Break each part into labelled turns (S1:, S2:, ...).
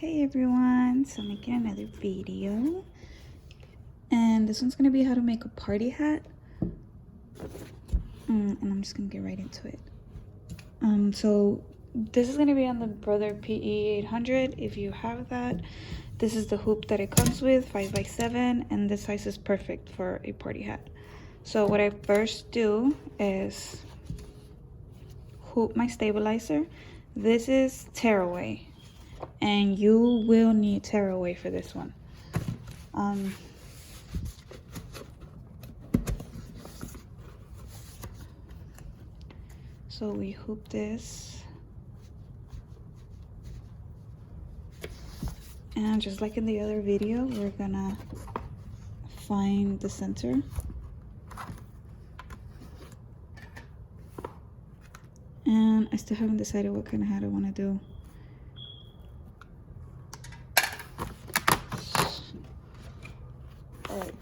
S1: Hey everyone, so I'm making another video, and this one's gonna be how to make a party hat. And I'm just gonna get right into it. So this is gonna be on the Brother pe800. If you have that, this is the hoop that it comes with, 5x7, and this size is perfect for a party hat. So what I first do is hoop my stabilizer. This is tearaway, and you will need tearaway for this one. So we hoop this, and just like in the other video, we're gonna find the center. And I still haven't decided what kind of hat I want to do. Alright,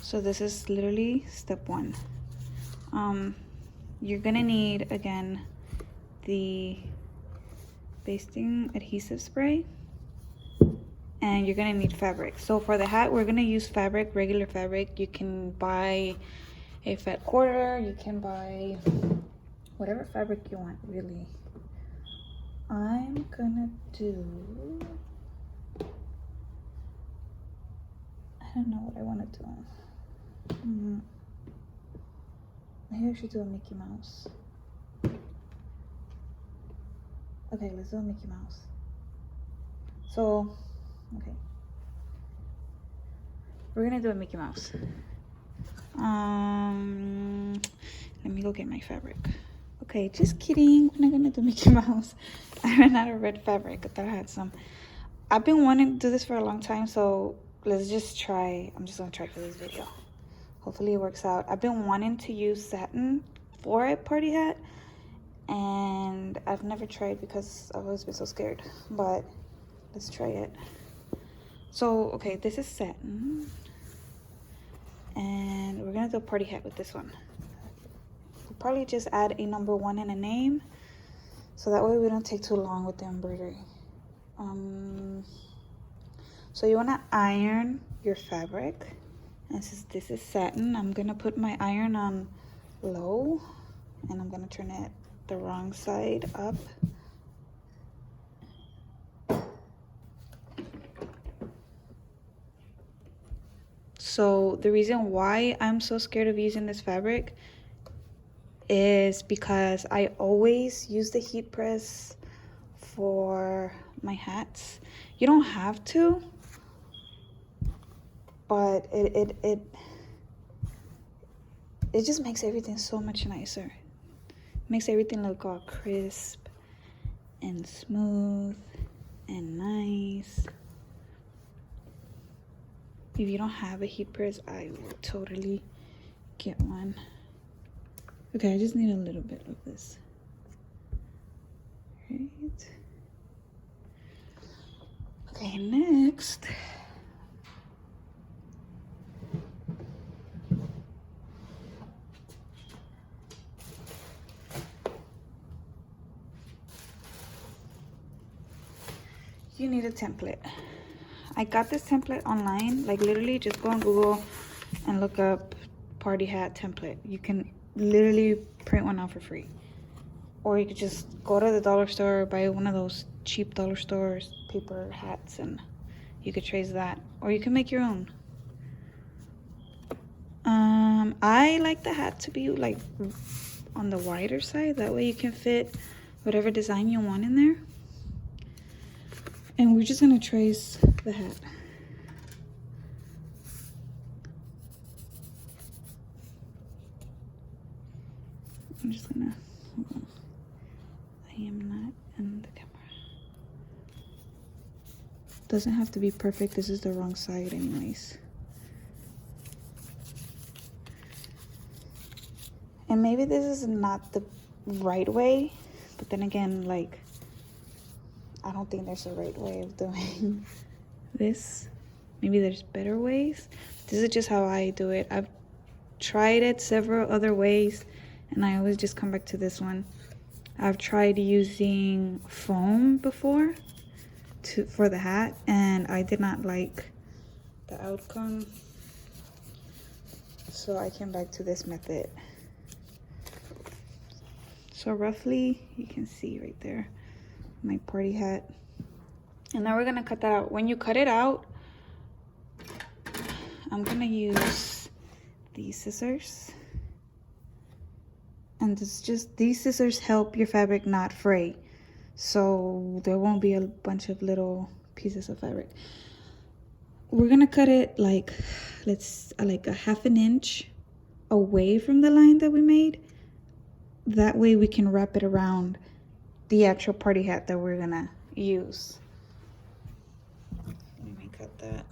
S1: so this is literally step one. You're gonna need, again, the basting adhesive spray, and you're gonna need fabric. So for the hat, we're gonna use fabric, regular fabric. You can buy a fat quarter, you can buy whatever fabric you want, really. I'm gonna do, I don't know what I want to do. Maybe I should do a Mickey Mouse. Okay, let's do a Mickey Mouse. So, okay. We're gonna do a Mickey Mouse. Let me go get my fabric. Okay, just kidding. We're not gonna do Mickey Mouse. I ran out of red fabric. I thought I had some. I've been wanting to do this for a long time, so let's just try. I'm just gonna try for this video. Hopefully it works out. I've been wanting to use satin for a party hat, and I've never tried because I've always been so scared, but let's try it. So, okay, this is satin, and we're gonna do a party hat with this one. We'll probably just add a number 1 and a name, so that way we don't take too long with the embroidery. So you wanna iron your fabric. And since this is satin, I'm gonna put my iron on low, and I'm gonna turn it the wrong side up. So the reason why I'm so scared of using this fabric is because I always use the heat press for my hats. You don't have to, but it just makes everything so much nicer. Makes everything look all crisp and smooth and nice. If you don't have a heat press, I will totally get one. Okay, I just need a little bit of this. Right. Okay, next. You need a template. I got this template online. Like, literally just go on Google and look up party hat template. You can literally print one out for free, or you could just go to the dollar store, buy one of those cheap dollar stores paper hats, and you could trace that, or you can make your own. I like the hat to be like on the wider side, that way you can fit whatever design you want in there. And we're just gonna trace the hat. I'm just gonna, hold on. I am not in the camera. Doesn't have to be perfect. This is the wrong side anyways. And maybe this is not the right way, but then again, like, I don't think there's a right way of doing this. Maybe there's better ways. This is just how I do it. I've tried it several other ways, and I always just come back to this one. I've tried using foam before, for the hat, and I did not like the outcome, so I came back to this method. So roughly you can see right there my party hat, and now we're gonna cut that out. When you cut it out, I'm gonna use these scissors, and these scissors help your fabric not fray, so there won't be a bunch of little pieces of fabric. We're gonna cut it like like a ½ inch away from the line that we made. That way we can wrap it around the actual party hat that we're gonna use. Let me cut that.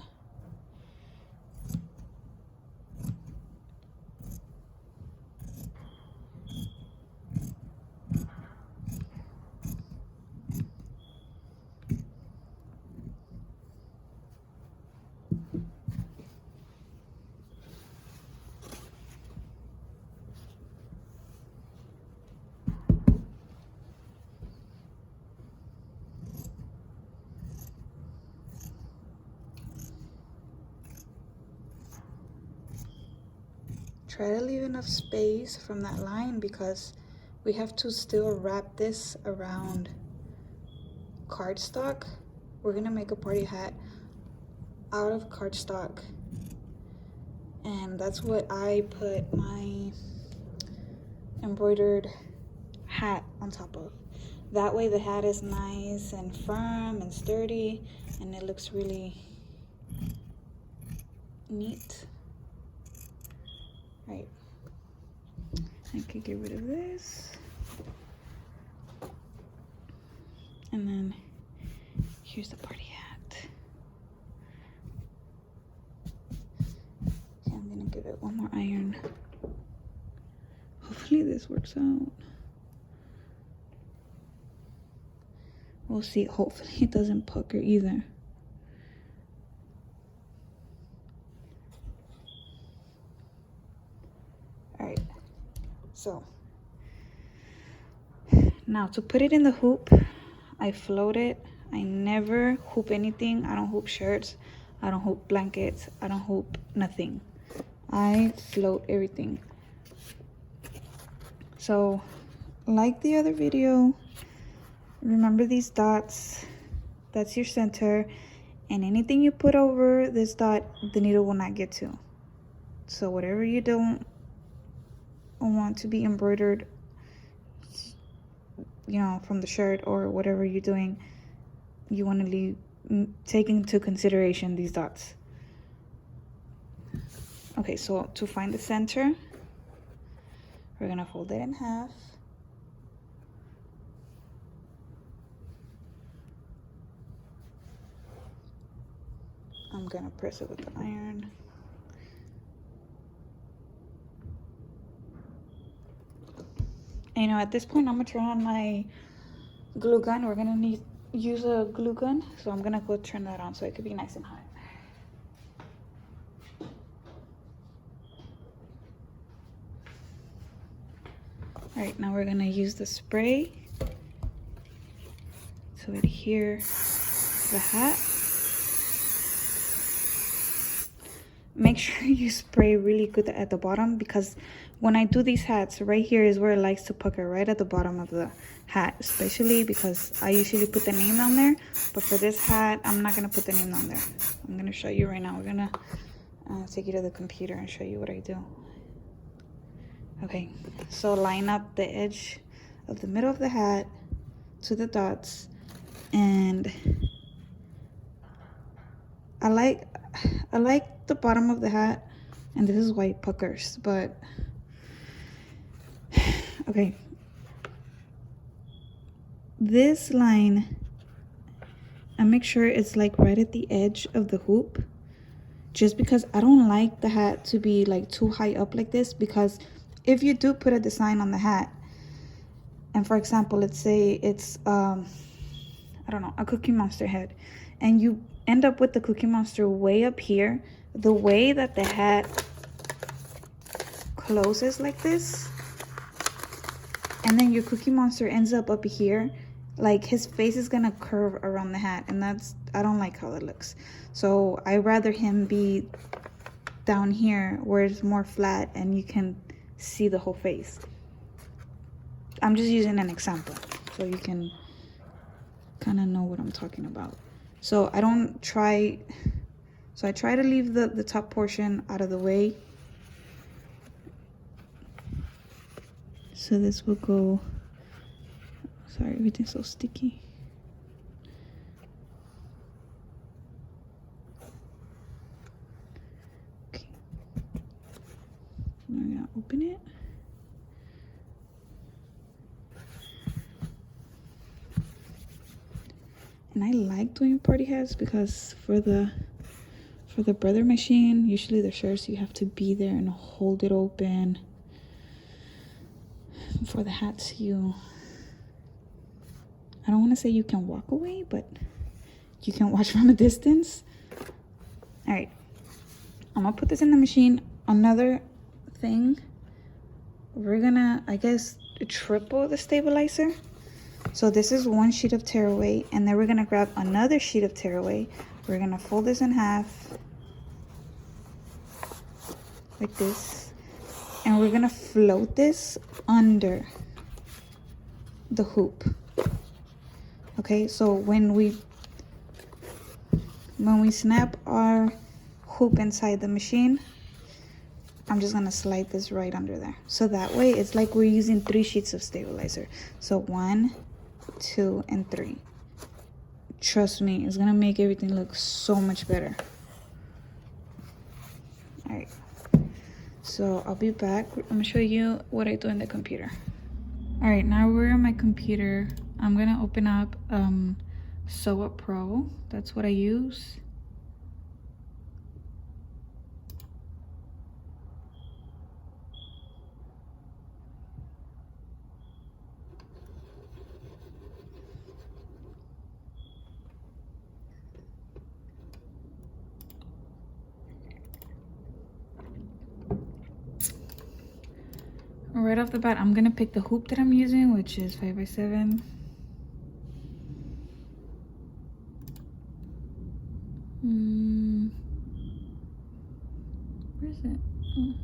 S1: Try to leave enough space from that line because we have to still wrap this around cardstock. We're gonna make a party hat out of cardstock, and that's what I put my embroidered hat on top of. That way the hat is nice and firm and sturdy, and it looks really neat. Right, I could get rid of this, and then here's the party hat. Okay, I'm gonna give it one more iron. Hopefully this works out. We'll see. Hopefully it doesn't pucker either. Alright, so now to put it in the hoop, I float it. I never hoop anything. I don't hoop shirts. I don't hoop blankets. I don't hoop nothing. I float everything. So, like the other video, remember these dots. That's your center. And anything you put over this dot, the needle will not get to. So whatever you don't want to be embroidered, you know, from the shirt or whatever you're doing, you want to take into consideration these dots. Okay, so to find the center, we're gonna fold it in half. I'm gonna press it with the iron. And, you know, at this point, I'm gonna turn on my glue gun. We're gonna use a glue gun, so I'm gonna go turn that on so it could be nice and hot. All right, now we're gonna use the spray to adhere the hat. Make sure you spray really good at the bottom, because when I do these hats, right here is where it likes to pucker, right at the bottom of the hat, especially because I usually put the name down there, but for this hat, I'm not gonna put the name down there. I'm gonna show you right now. We're gonna take you to the computer and show you what I do. Okay, so line up the edge of the middle of the hat to the dots, and I like the bottom of the hat, and this is why it puckers, but okay, this line, I make sure it's like right at the edge of the hoop, just because I don't like the hat to be like too high up like this, because if you do put a design on the hat, and for example, let's say it's I don't know, a Cookie Monster head, and you end up with the Cookie Monster way up here, the way that the hat closes like this, and then your Cookie Monster ends up here, like his face is gonna curve around the hat, and I don't like how that looks. So I'd rather him be down here where it's more flat and you can see the whole face. I'm just using an example so you can kind of know what I'm talking about. So I try to leave the top portion out of the way. So this will go, sorry, everything's so sticky. Okay, I'm gonna open it. And I like doing party hats because for the brother machine, usually the shirts you have to be there and hold it open. For the hats, I don't want to say you can walk away, but you can watch from a distance. All right, I'm gonna put this in the machine. Another thing, we're gonna, I guess, triple the stabilizer. So this is one sheet of tearaway, and then we're gonna grab another sheet of tearaway. We're gonna fold this in half like this, and we're gonna float this under the hoop. Okay, so when we snap our hoop inside the machine, I'm just gonna slide this right under there. So that way it's like we're using 3 sheets of stabilizer. So 1, 2, and 3. Trust me, it's gonna make everything look so much better. All right, so I'll be back. I'm gonna show you what I do in the computer. All right, now we're on my computer. I'm gonna open up Sew Up Pro. That's what I use. Right off the bat, I'm gonna pick the hoop that I'm using, which is 5x7. Where is it? Oh.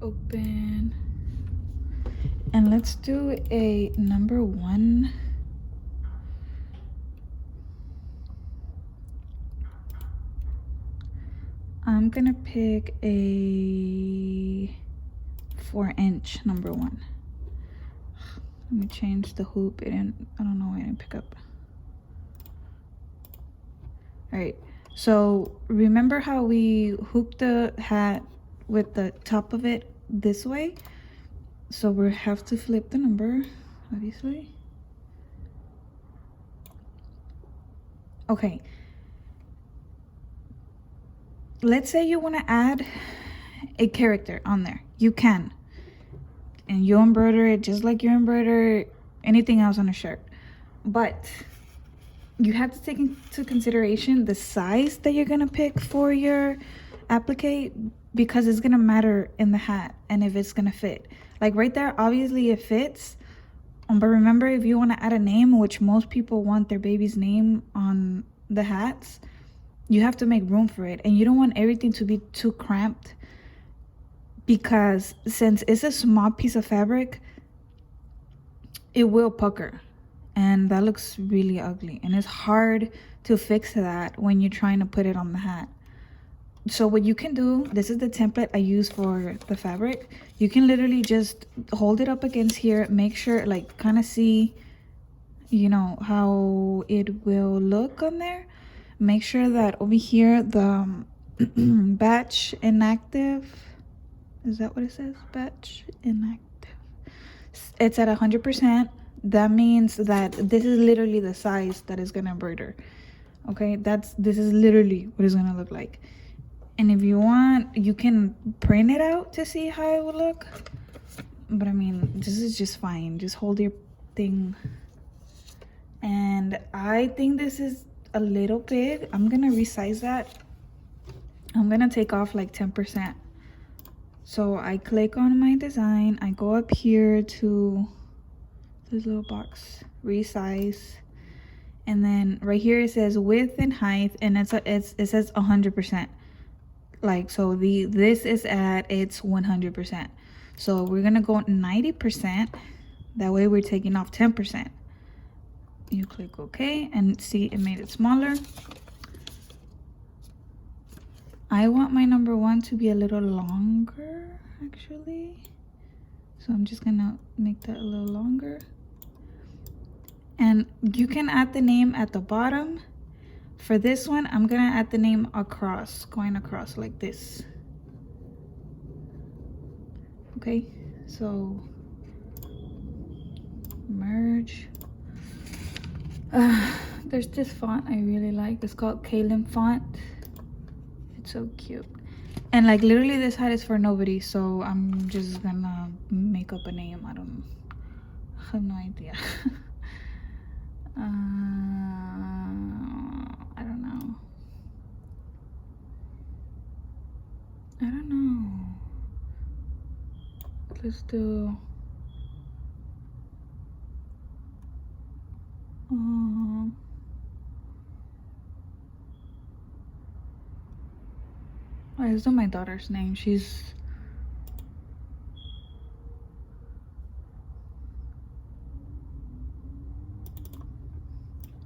S1: Open. And let's do a number 1. I'm gonna pick a 4-inch number 1. Let me change the hoop. I don't know why I didn't pick up. All right, so remember how we hooped the hat with the top of it this way? So we have to flip the number, obviously. Okay. Let's say you want to add a character on there. You can. And you embroider it just like you embroider anything else on a shirt. But you have to take into consideration the size that you're going to pick for your applique, because it's going to matter in the hat and if it's going to fit. Like right there, obviously it fits. But remember, if you want to add a name, which most people want their baby's name on the hats, you have to make room for it, and you don't want everything to be too cramped, because since it's a small piece of fabric, it will pucker, and that looks really ugly, and it's hard to fix that when you're trying to put it on the hat. So what you can do, this is the template I use for the fabric. You can literally just hold it up against here, make sure, like, kind of see, you know, how it will look on there. Make sure that over here the batch inactive, is that what it says? Batch inactive, it's at 100%. That means that this is literally the size that is gonna embroider. Okay, this is literally what it's gonna look like. And if you want, you can print it out to see how it would look, but I mean, this is just fine. Just hold your thing. And I think this is a little big. I'm gonna resize that. I'm gonna take off like 10%. So I click on my design, I go up here to this little box, resize. And then right here it says width and height, and it says 100%. Like, so this is at its 100%. So we're gonna go 90%. That way we're taking off 10%. You click OK, and see, it made it smaller. I want my number 1 to be a little longer, actually. So I'm just gonna make that a little longer. And you can add the name at the bottom. For this one, I'm gonna add the name across, going across like this. Okay, so merge. There's this font I really like. It's called Kalim font. It's so cute. And like literally this hat is for nobody, so I'm just gonna make up a name. I have no idea. I don't know. Let's do let's do my daughter's name.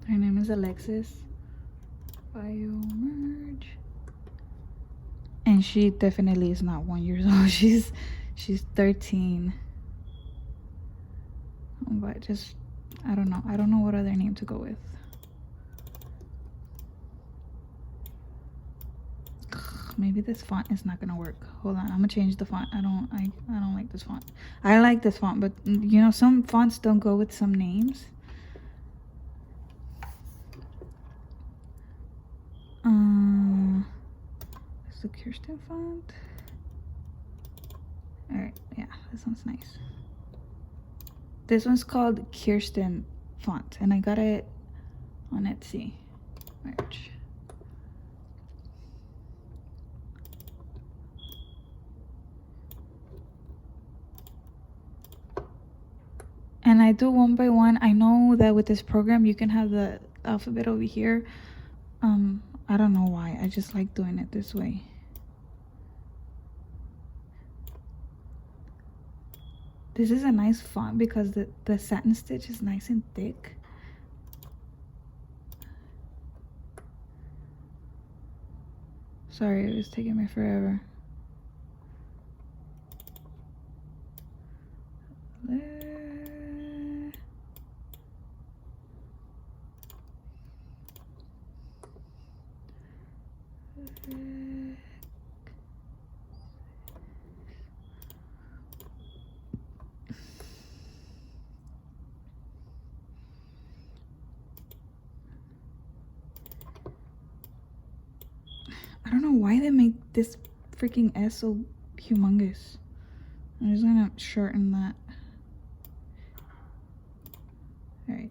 S1: Her name is Alexis. Bio merge. And she definitely is not 1 year old. She's 13. But just, I don't know what other name to go with. Maybe this font is not gonna work. Hold on, I'm gonna change the font. I don't like this font. I like this font, but you know, some fonts don't go with some names. It's the Kirsten font. Alright, yeah, this one's nice. This one's called Kirsten font, and I got it on Etsy. Merge. And I do one by one. I know that with this program you can have the alphabet over here. I don't know why. I just like doing it this way. This is a nice font because the satin stitch is nice and thick. Sorry, it was taking me forever. I don't know why they make this freaking S so humongous. I'm just gonna shorten that. Alright.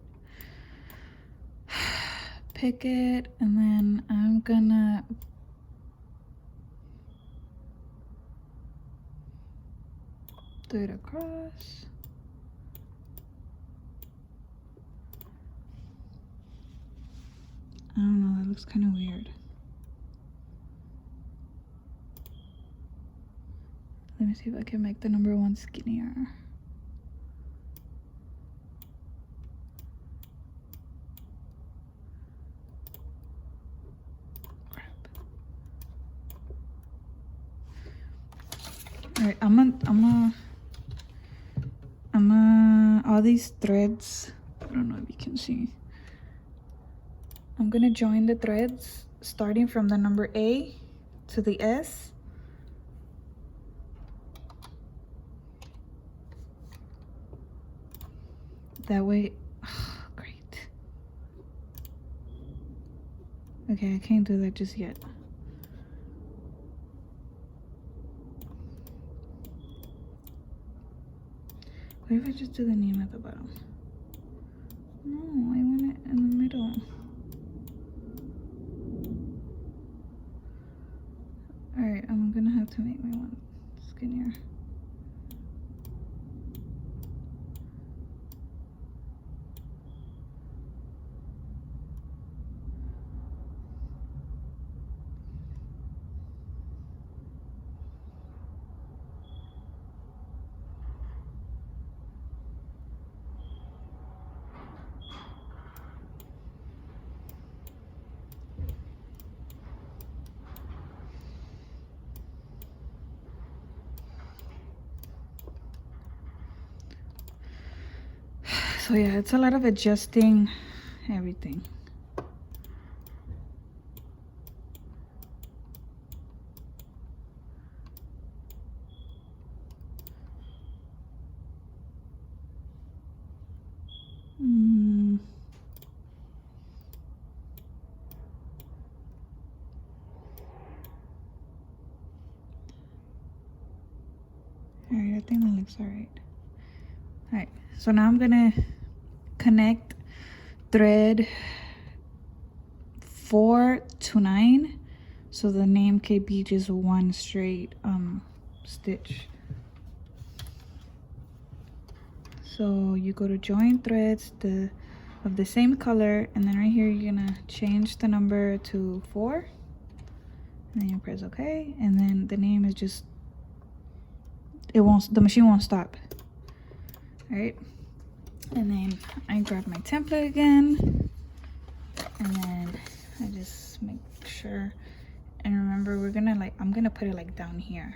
S1: Pick it, and then I'm gonna do it across. I don't know, that looks kind of weird. Let me see if I can make the number 1 skinnier. Crap. Alright, I'm all these threads, I don't know if you can see. I'm gonna join the threads starting from the number A to the S. That way, oh, great. Okay, I can't do that just yet. What if I just do the name at the bottom? No, I want it in the middle. Alright, I'm gonna have to make my one skinnier. So yeah, it's a lot of adjusting everything. Alright, I think that looks alright. Alright, so now I'm gonna connect thread 4 to 9 so the name can be just one straight stitch. So you go to join threads of the same color, and then right here you're gonna change the number to 4, and then you press OK, and then the name is just, the machine won't stop. All right, and then I grab my template again, and then I just make sure, and remember we're gonna I'm gonna put it like down here.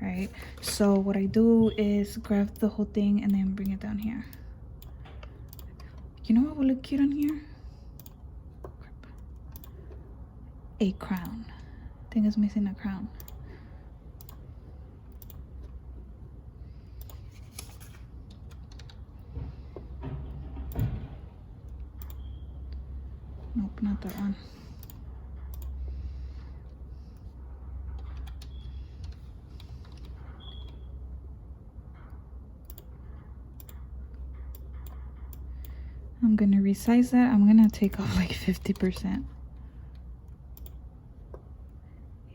S1: All right, so what I do is grab the whole thing and then bring it down here. You know what would look cute on here? A crown. I think it's missing a crown. Nope, not that one. I'm gonna resize that. I'm gonna take off like 50%.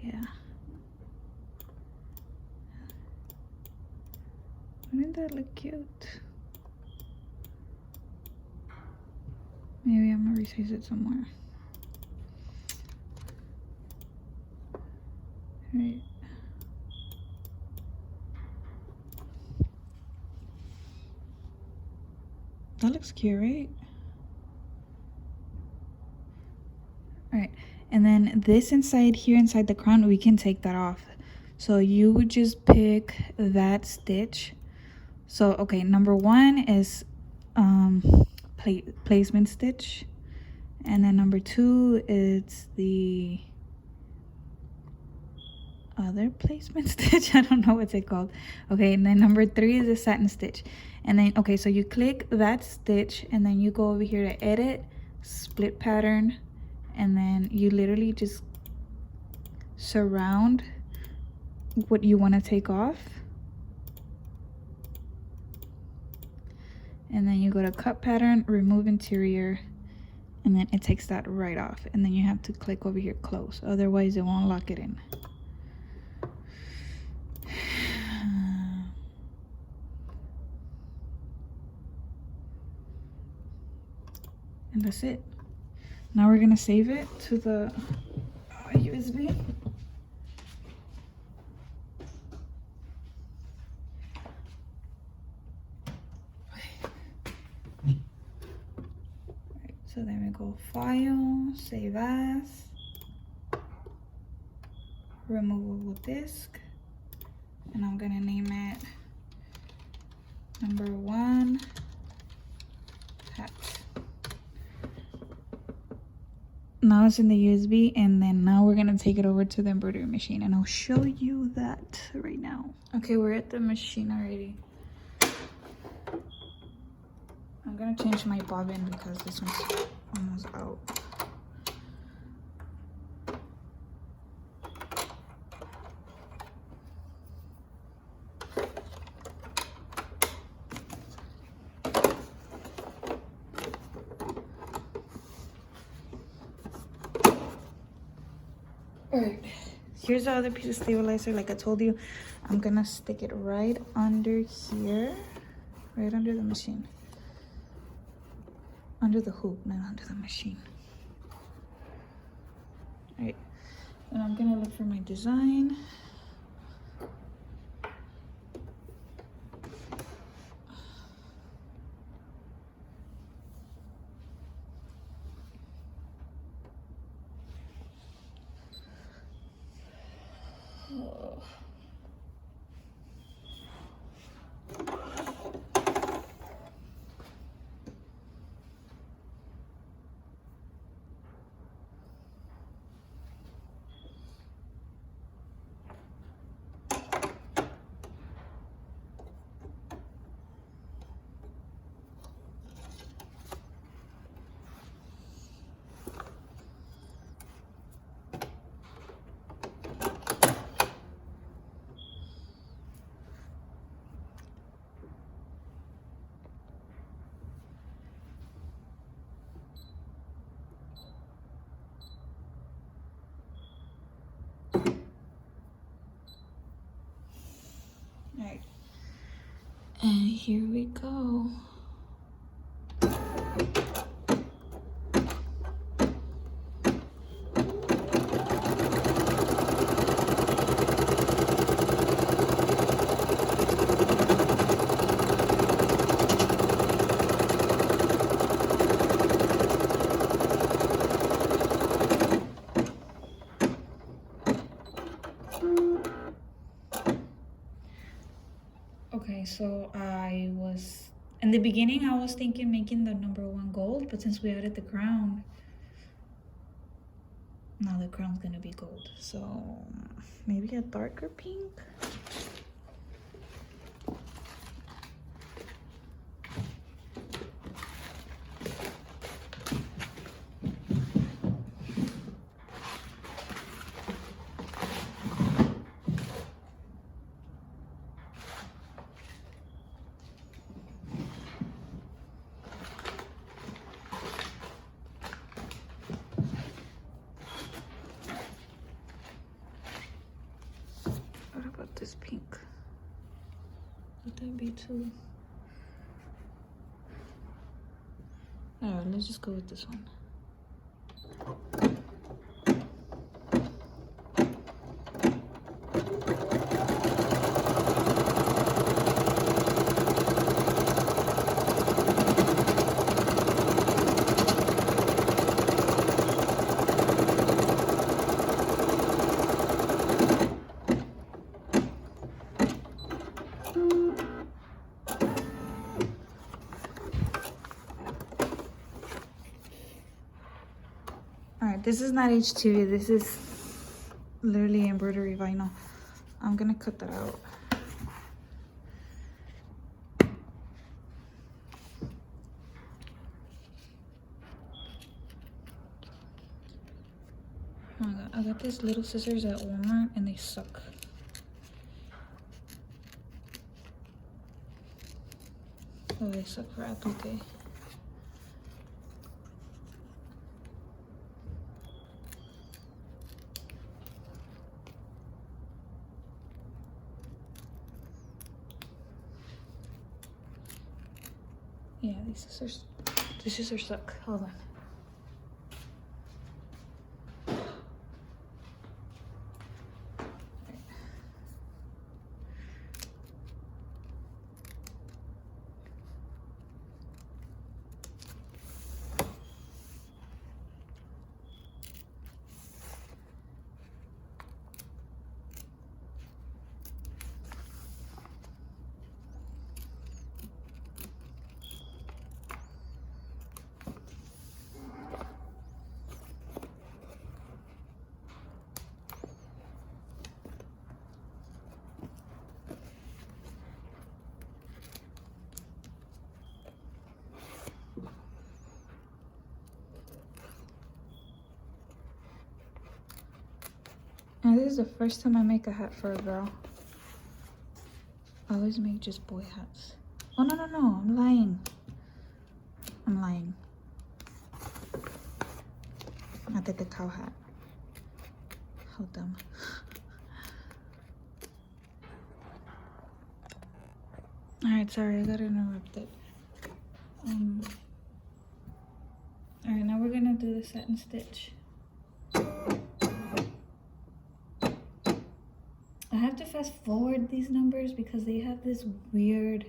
S1: Yeah. Wouldn't that look cute? Maybe I'm gonna resize it somewhere. Right. That looks cute, right? All right, and then this inside here, inside the crown, we can take that off. So you would just pick that stitch. So, okay, number 1 is placement stitch. And then number 2 is the other placement stitch. I don't know what's it called. Okay, and then number 3 is the satin stitch. And then, okay, so you click that stitch, and then you go over here to edit, split pattern, and then you literally just surround what you want to take off. And then you go to cut pattern, remove interior, and then it takes that right off. And then you have to click over here, close. Otherwise, it won't lock it in. And that's it. Now we're gonna save it to the USB. So then we go File, Save As, Removable Disk, and I'm gonna name it number 1 hat. Now it's in the USB, and then now we're gonna take it over to the embroidery machine, and I'll show you that right now. Okay, we're at the machine already. I'm gonna change my bobbin because this one's almost out. Alright, here's the other piece of stabilizer. Like I told you, I'm gonna stick it right under here, right under the machine. Under the hoop, not under the machine. Alright, and I'm gonna look for my design. And here we go. Okay, so in the beginning I was thinking making the #1 gold, but since we added the crown, now the crown's gonna be gold. So maybe a darker pink. What about this pink? Would that be too? Alright, let's just go with this one. This is not H2, this is literally embroidery vinyl. I'm gonna cut that out. Oh my god, I got these little scissors at Walmart and they suck. Oh, they suck for applique. Yeah, these scissors suck. Hold on. And this is the first time I make a hat for a girl. I always make just boy hats. Oh, no, I'm lying. I did the cow hat. How dumb. Alright, sorry, I got interrupted. Alright, now we're gonna do the satin stitch. I have to fast forward these numbers because they have this weird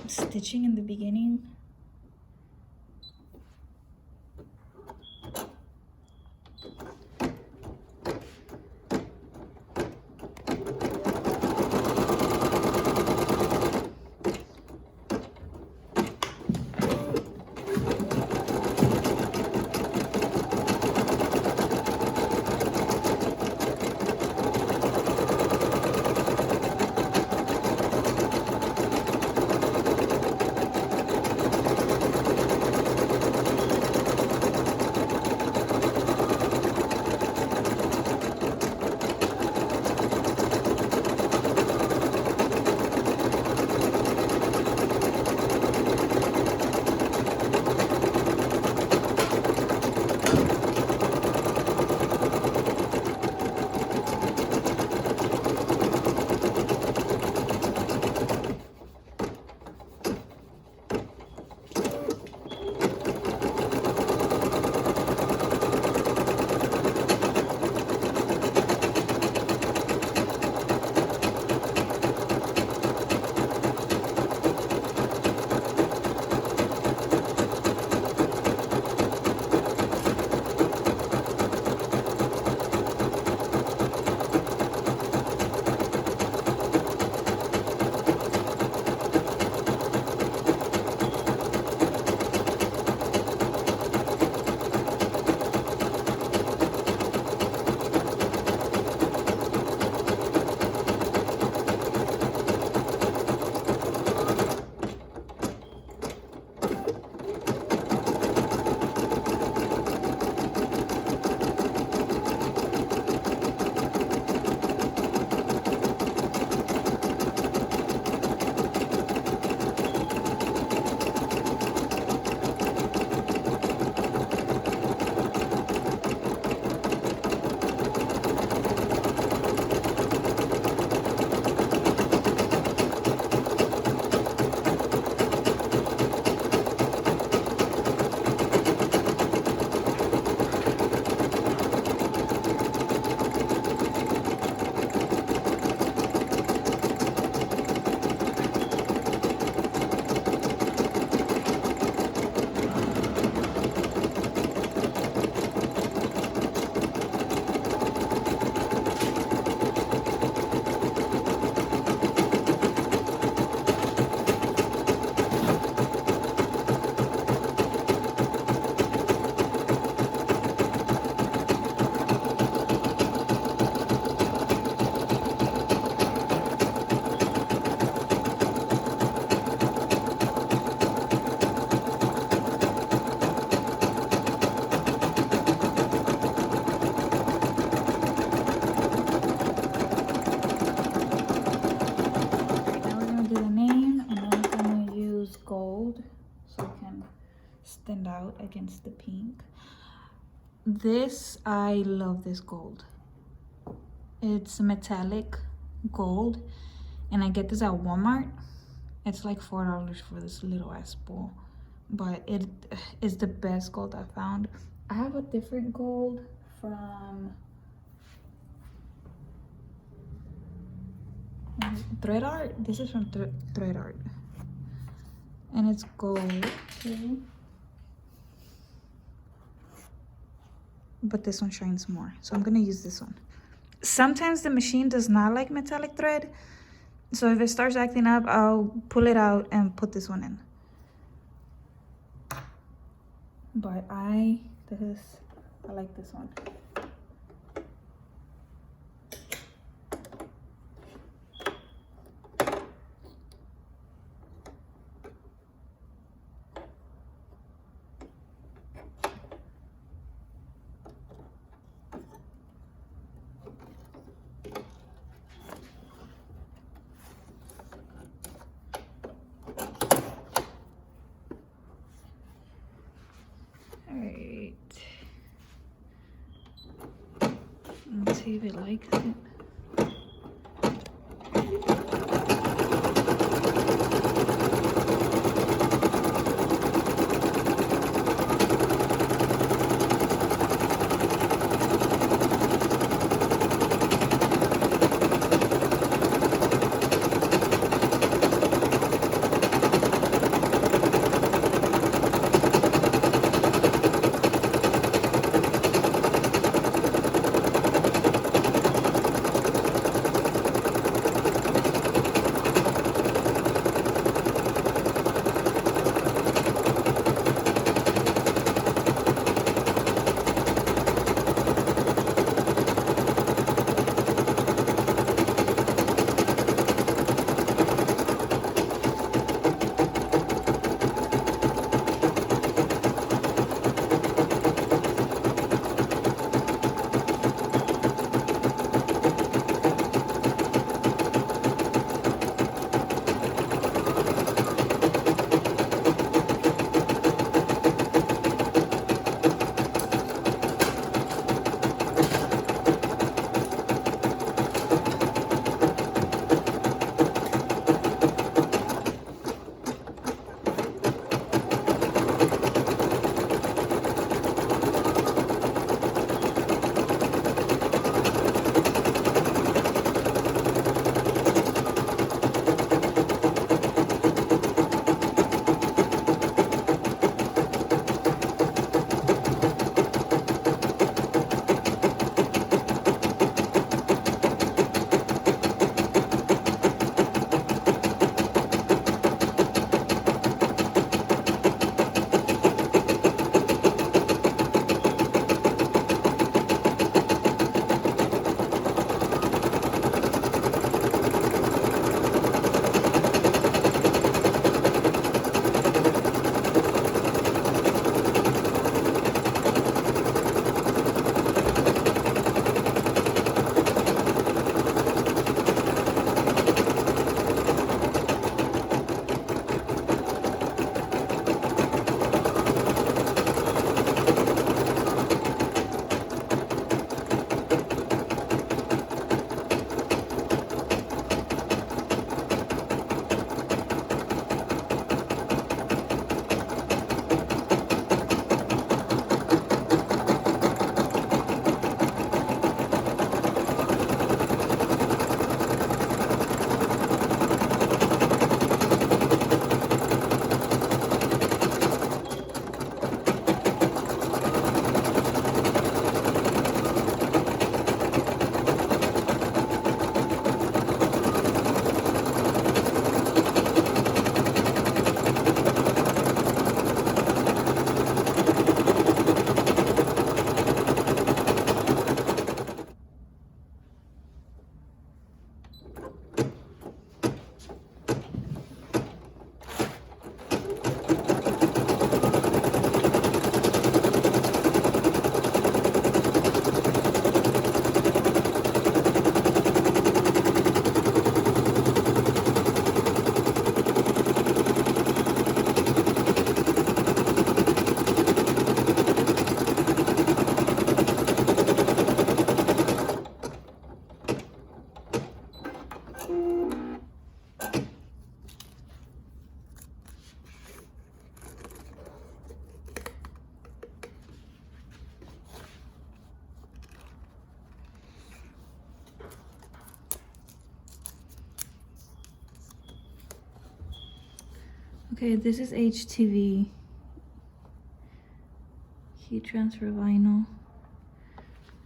S1: stitching in the beginning. stand out against the pink. This, I love this gold. It's metallic gold, and I get this at Walmart. It's like $4 for this little ass bowl, but it is the best gold I found. I have a different gold from Thread Art. This is from Thread Art, and it's gold too. But this one shines more, so I'm gonna use this one. Sometimes the machine does not like metallic thread, so if it starts acting up, I'll pull it out and put this one in. But I like this one. Alright. Let's see if it likes it. Okay, this is HTV. Heat transfer vinyl.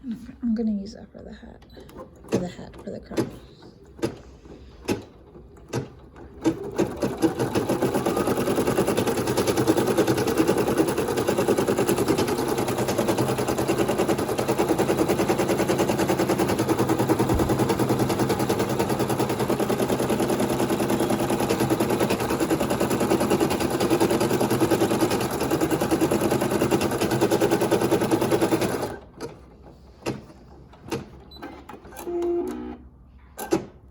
S1: And I'm gonna use that for the hat. For the crown.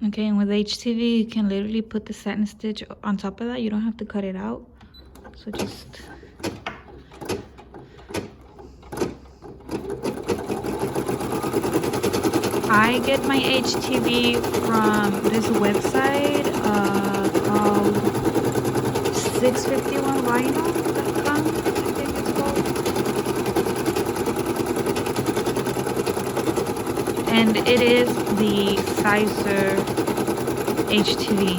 S1: Okay, and with HTV, you can literally put the satin stitch on top of that. You don't have to cut it out. So just... I get my HTV from this website called 651vinyl.com, I think it's called. And it is the Sizer HTV.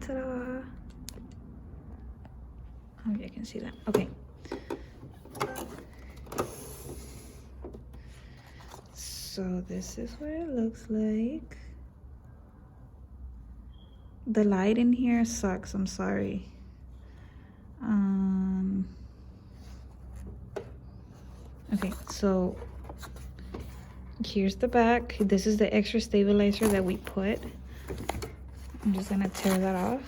S1: Ta-da! Maybe I can see that. Okay. So this is what it looks like. The light in here sucks, I'm sorry. Okay, so here's the back. This is the extra stabilizer that we put. I'm just gonna tear that off.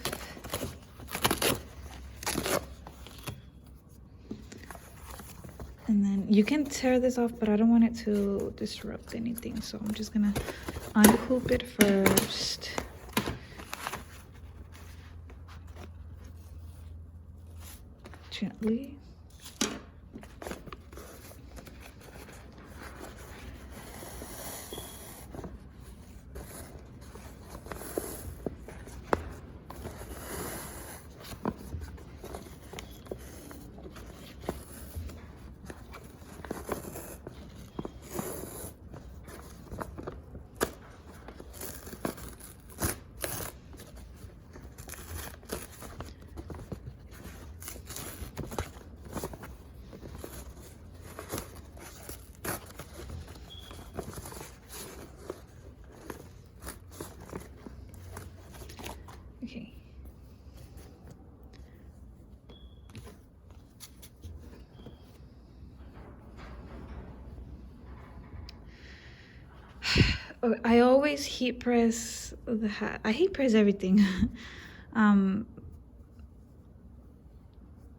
S1: And then you can tear this off, but I don't want it to disrupt anything, so I'm just gonna unhoop it first. Gently. I always heat press the hat. I heat press everything.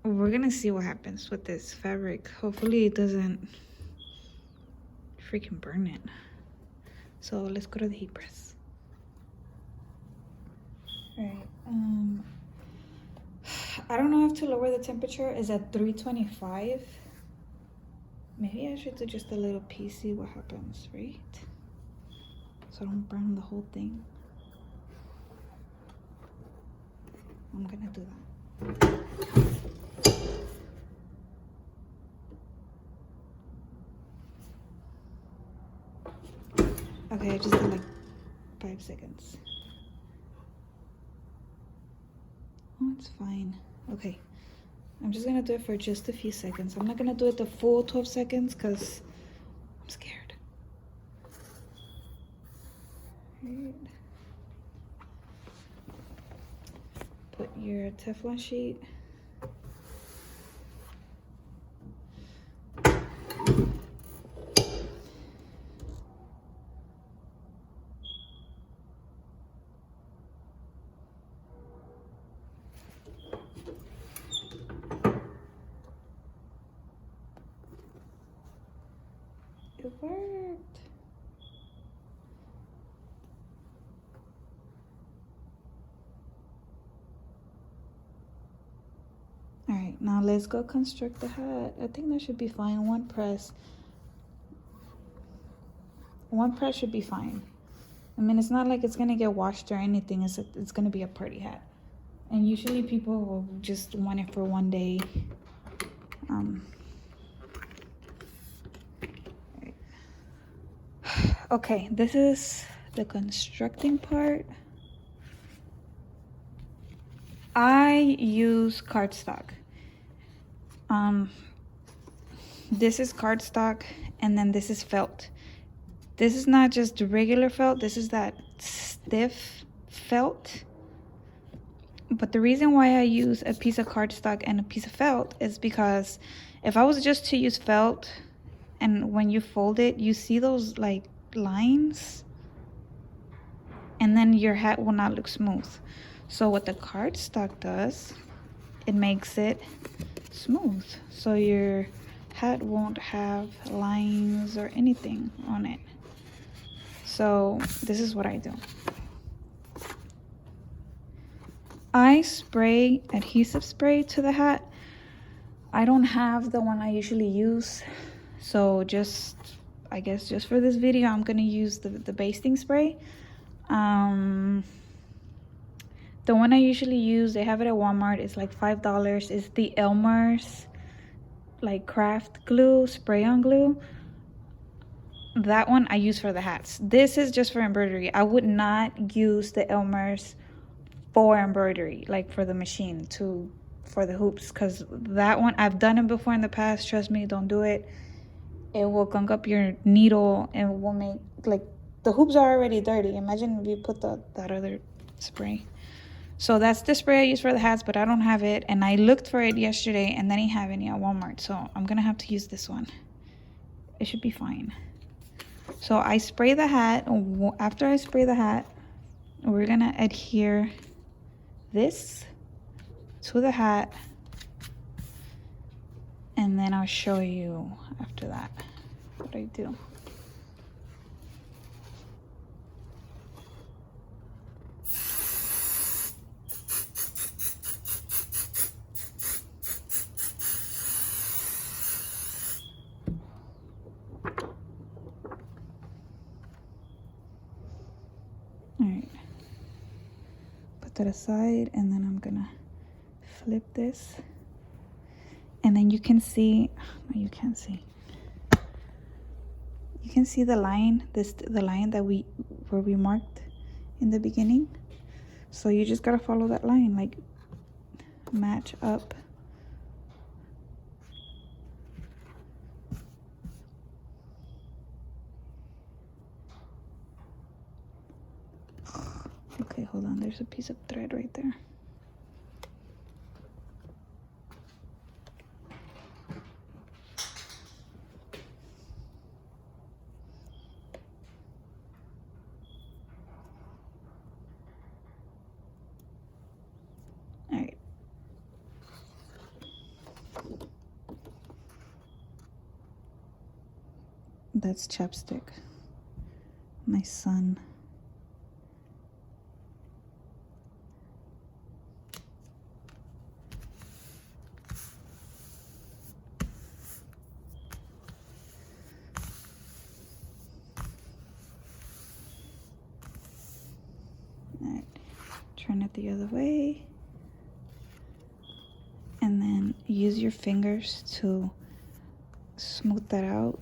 S1: We're gonna see what happens with this fabric. Hopefully it doesn't freaking burn it. So let's go to the heat press. All right. I don't know if to lower the temperature is at 325. Maybe I should do just a little piece, see what happens, right? So I don't burn the whole thing. I'm gonna do that. Okay, I just did like 5 seconds. Oh, it's fine. Okay, I'm just gonna do it for just a few seconds. I'm not gonna do it the full 12 seconds because I'm scared. Right. Put your Teflon sheet. It worked. All right, now let's go construct the hat. I think that should be fine. One press should be fine. I mean, it's not like it's gonna get washed or anything. It's gonna be a party hat, and usually people will just want it for one day. Okay, this is the constructing part. I use cardstock. This is cardstock, and then this is felt. This is not just regular felt, this is that stiff felt. But the reason why I use a piece of cardstock and a piece of felt is because if I was just to use felt, and when you fold it, you see those like lines, and then your hat will not look smooth. So what the cardstock does, it makes it smooth, so your hat won't have lines or anything on it. So this is what I do. I spray adhesive spray to the hat. I don't have the one I usually use, so just, I guess just for this video, I'm gonna use the basting spray. The one I usually use, they have it at Walmart, it's like $5. It's the Elmer's like craft glue, spray on glue. That one I use for the hats. This is just for embroidery. I would not use the Elmer's for embroidery, like for the machine for the hoops, because that one I've done it before in the past. Trust me, don't do it. It will gunk up your needle and it will make, like, the hoops are already dirty. Imagine if you put that other spray. So that's the spray I use for the hats, but I don't have it, and I looked for it yesterday and they didn't have any at Walmart, so I'm gonna have to use this one. It should be fine. So I spray the hat. After I spray the hat, we're gonna adhere this to the hat, and then I'll show you after that what I do. All right, put that aside, and then I'm gonna flip this, and then you can see, no, you can't see. You can see the line, the line that where we marked in the beginning. So you just gotta follow that line, like match up. Okay, hold on, there's a piece of thread right there. that's chapstick. My son. Alright, turn it the other way. And then use your fingers to smooth that out.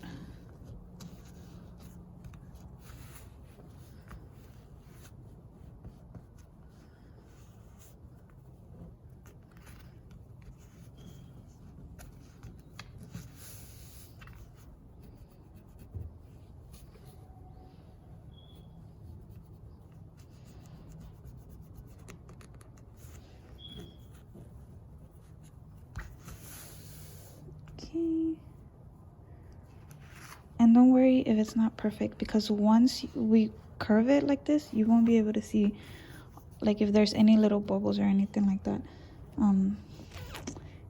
S1: Okay. And don't worry if it's not perfect, because once we curve it like this, you won't be able to see like if there's any little bubbles or anything like that.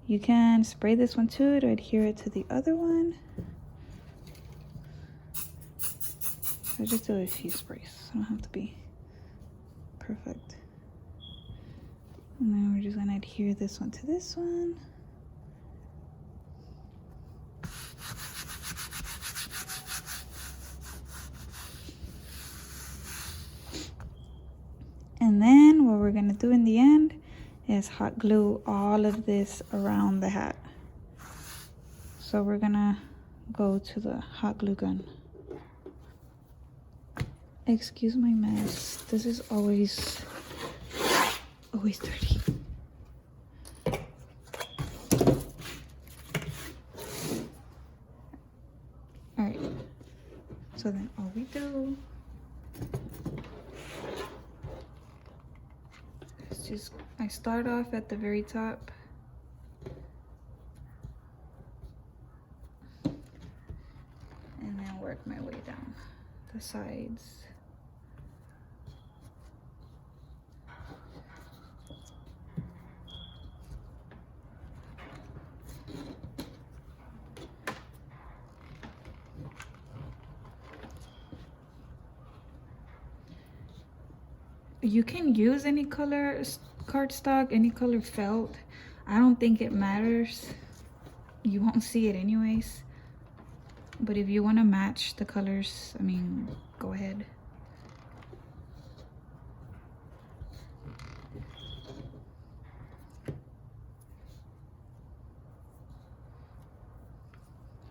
S1: You can spray this one too to adhere it to the other one. I just do a few sprays. I don't have to be perfect. And then we're just gonna adhere this one to this one. And then what we're gonna do in the end is hot glue all of this around the hat. So we're gonna go to the hot glue gun. Excuse my mess. This is always dirty. All right. So then all we do is just, I start off at the very top. And then work my way down the sides. You can use any color cardstock, any color felt. I don't think it matters. You won't see it anyways. But if you want to match the colors, I mean, go ahead.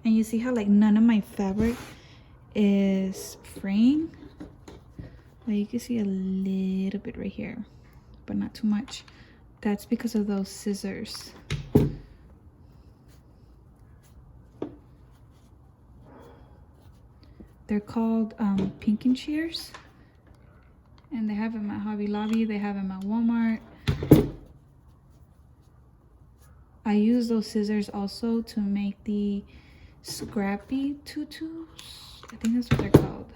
S1: And you see how like none of my fabric is fraying? Well, you can see a little bit right here, but not too much. That's because of those scissors. They're called Pink and Shears, and they have them at Hobby Lobby. They have them at Walmart. I use those scissors also to make the scrappy tutus. I think that's what they're called.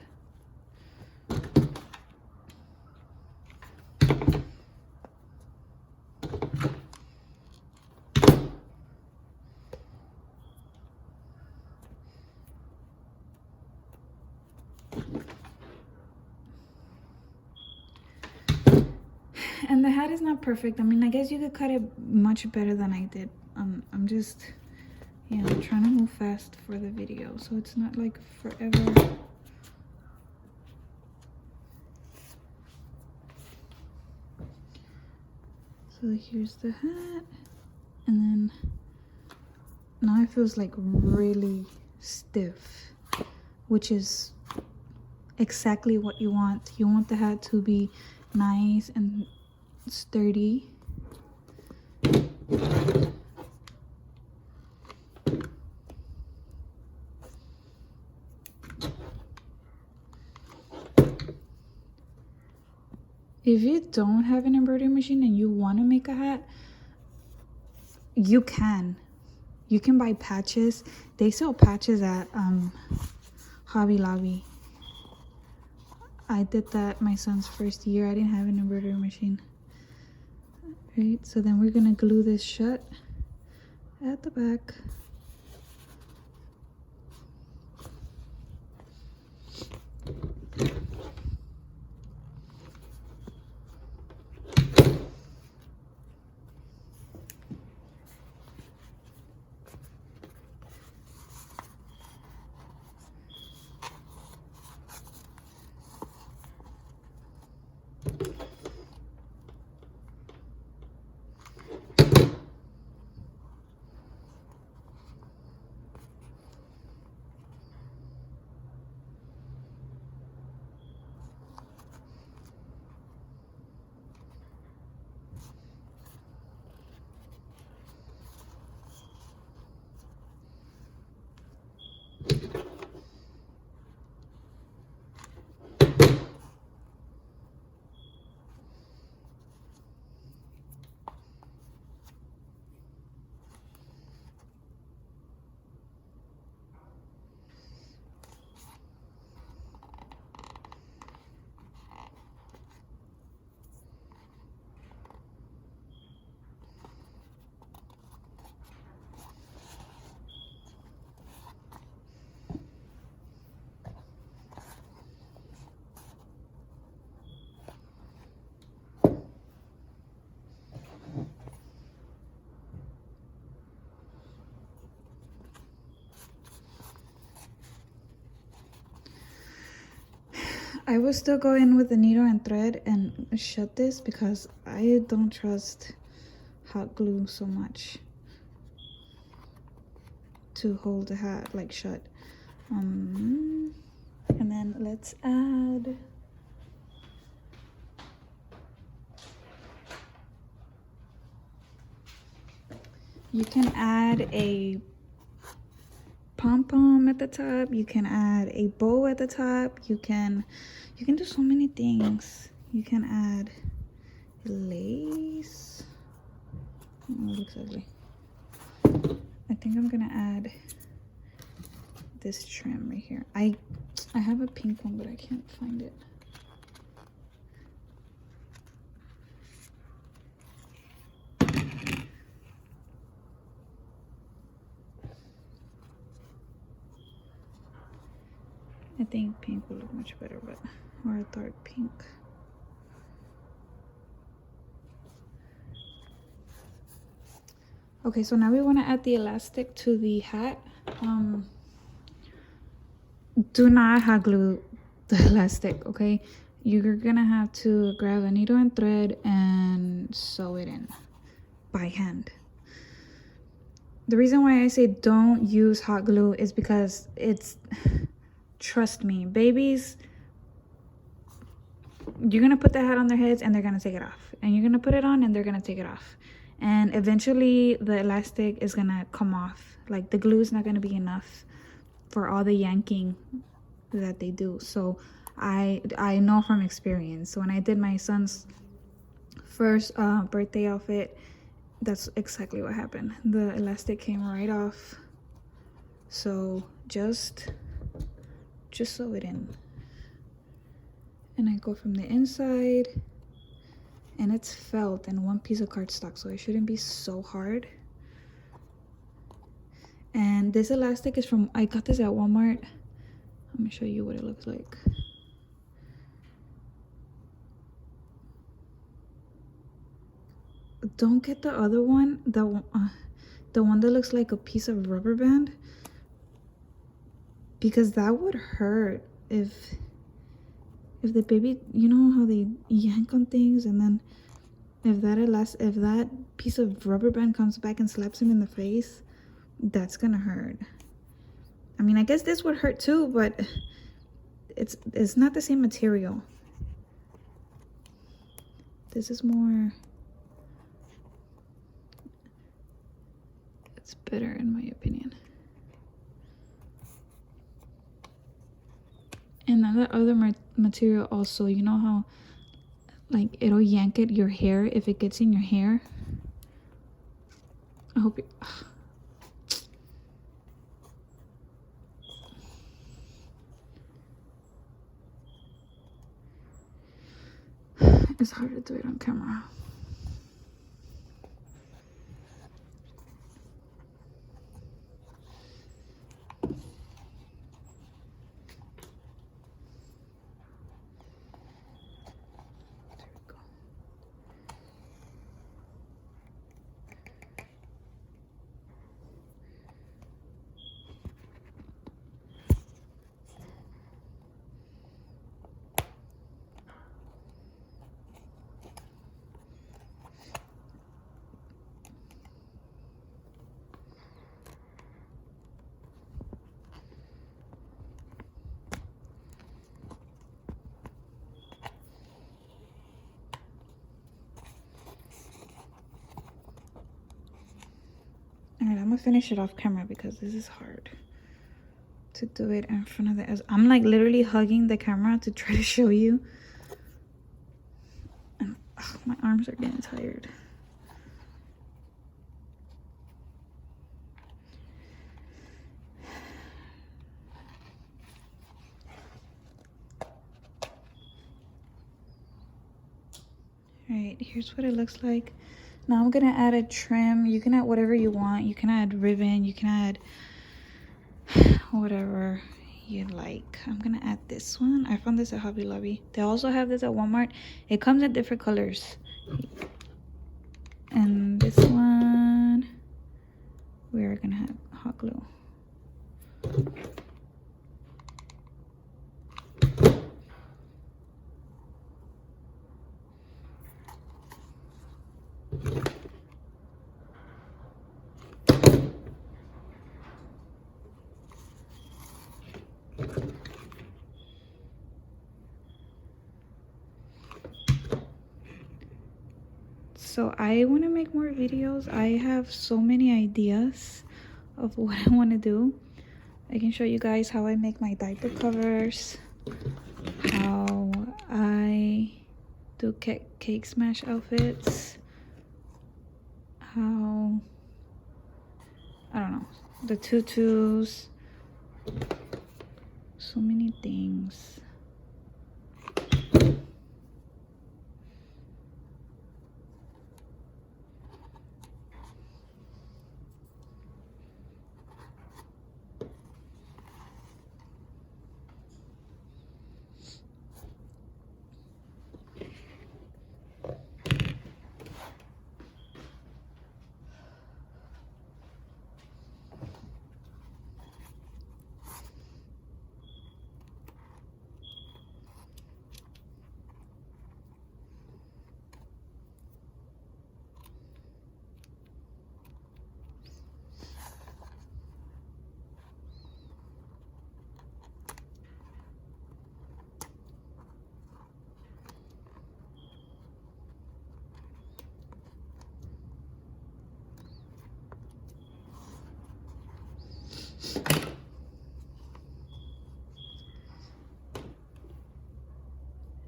S1: And the hat is not perfect. I mean, I guess you could cut it much better than I did. I'm just, you know, trying to move fast for the video, so it's not like forever. So here's the hat, and then now it feels like really stiff, which is exactly what you want. You want the hat to be nice and sturdy. If you don't have an embroidery machine and you want to make a hat, you can buy patches. They sell patches at Hobby Lobby. I did that my son's first year. I didn't have an embroidery machine. Right, so then we're gonna glue this shut at the back. I will still go in with the needle and thread and shut this because I don't trust hot glue so much to hold the hat like shut. And then let's add you can add a pom-pom at the top, you can add a bow at the top, you can do so many things. You can add lace. Oh, it looks ugly. I think I'm gonna add this trim right here. I have a pink one, but I can't find it. I think pink will look much better, but or a dark pink. Okay, so now we want to add the elastic to the hat. Do not hot glue the elastic, okay? You're gonna have to grab a needle and thread and sew it in by hand. The reason why I say don't use hot glue is because it's, trust me, babies, you're gonna put the hat on their heads and they're gonna take it off, and you're gonna put it on and they're gonna take it off, and eventually the elastic is gonna come off. Like the glue is not gonna be enough for all the yanking that they do. So I know from experience. So when I did my son's first birthday outfit, that's exactly what happened. The elastic came right off. So just sew it in. And I go from the inside, and it's felt and one piece of cardstock, so it shouldn't be so hard. And this elastic is from, I got this at Walmart. Let me show you what it looks like. Don't get the other one, the one that looks like a piece of rubber band, because that would hurt if the baby, you know how they yank on things, and then if that piece of rubber band comes back and slaps him in the face, that's gonna hurt. I mean, I guess this would hurt too, but it's not the same material. This is more, it's better in my opinion. And then the other material also, you know how like it'll yank at your hair if it gets in your hair? I hope you, it's hard to do it on camera. Alright, I'm gonna finish it off camera because this is hard to do it in front of the, I'm like literally hugging the camera to try to show you, and my arms are getting tired. Alright, here's what it looks like. Now I'm gonna add a trim. You can add whatever you want. You can add ribbon, you can add whatever you like. I'm gonna add this one. I found this at Hobby Lobby. They also have this at Walmart. It comes in different colors. And this one, we're gonna have hot glue. so I want to make more videos. I have so many ideas of what I want to do. I can show you guys how I make my diaper covers, how I do cake smash outfits, how, I don't know, the tutus, so many things.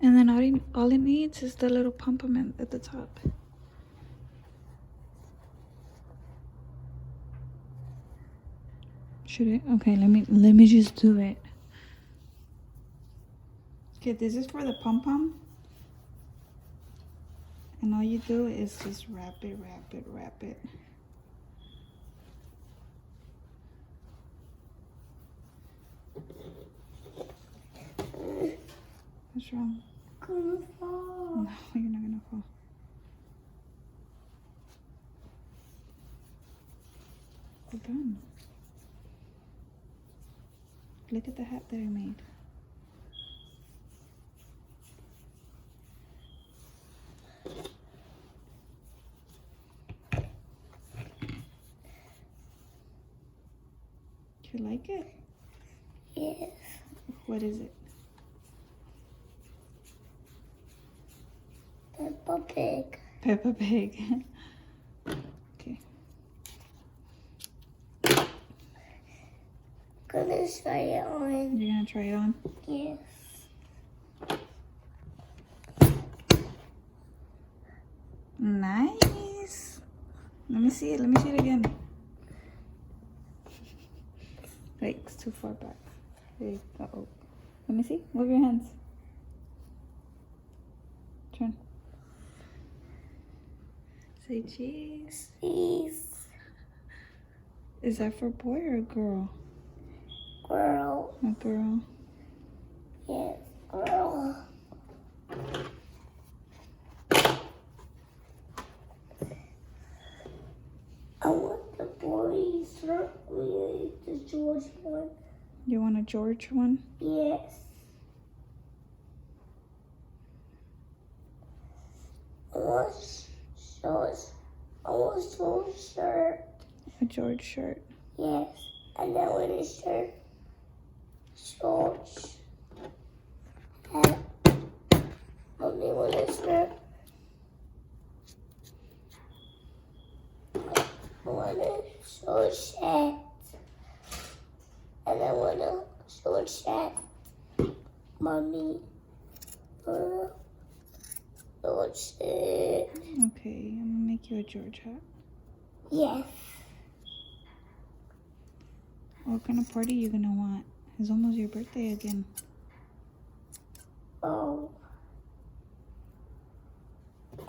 S1: And then all it needs is the little pom-pom at the top. Should I? Okay, let me just do it. Okay, this is for the pom-pom. And all you do is just wrap it. What's wrong?
S2: I'm gonna fall.
S1: No, you're not gonna fall. We're done. Look at the hat that I made. Do you like it?
S2: Yes.
S1: What is it?
S2: Peppa Pig.
S1: Peppa Pig. Okay.
S2: Gonna try it on.
S1: You're gonna try it on?
S2: Yes.
S1: Nice. Let me see it. Let me see it again. Wait, it's too far back. Wait, uh-oh. Let me see. Move your hands. Turn. Say cheese.
S2: Cheese.
S1: Is that for boy or girl?
S2: Girl.
S1: A girl.
S2: Yes, girl. I want the boys really the George one.
S1: You want a George one?
S2: Yes. I want shorts. I want short shirt.
S1: A George shirt.
S2: Yes. And then with a shirt. Shorts. That. Mommy want a shirt. I want a short shirt. And I want a short shirt. Mommy. Short shirt.
S1: Okay, I'm gonna make you a George hat.
S2: Yes.
S1: What kind of party you gonna want? It's almost your birthday again.
S2: Oh.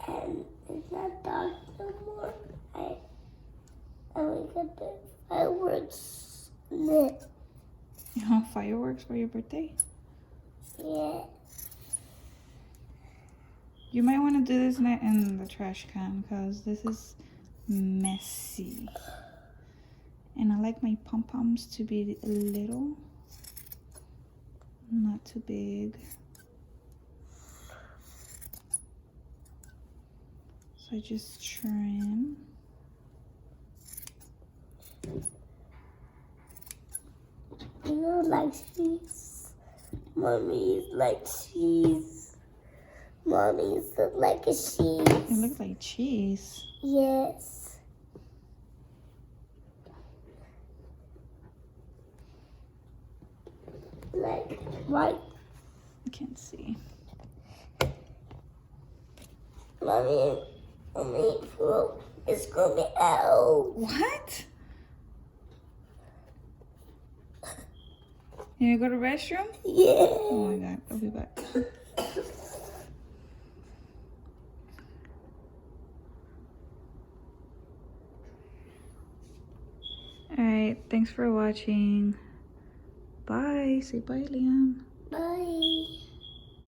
S2: And it's not dark no more. I wake up at fireworks lit.
S1: You want fireworks for your birthday?
S2: Yeah.
S1: You might want to do this in the trash can because this is messy. And I like my pom-poms to be little, not too big. So I just trim.
S2: You know, like cheese. Mommy like cheese. Mommy, it looks like a cheese.
S1: It looks like cheese.
S2: Yes. Like, right.
S1: I can't see.
S2: Mommy, it's gonna be out.
S1: What? You gonna go to the restroom?
S2: Yeah.
S1: Oh my god, I'll be back. Alright, thanks for watching. Bye. Say bye, Liam.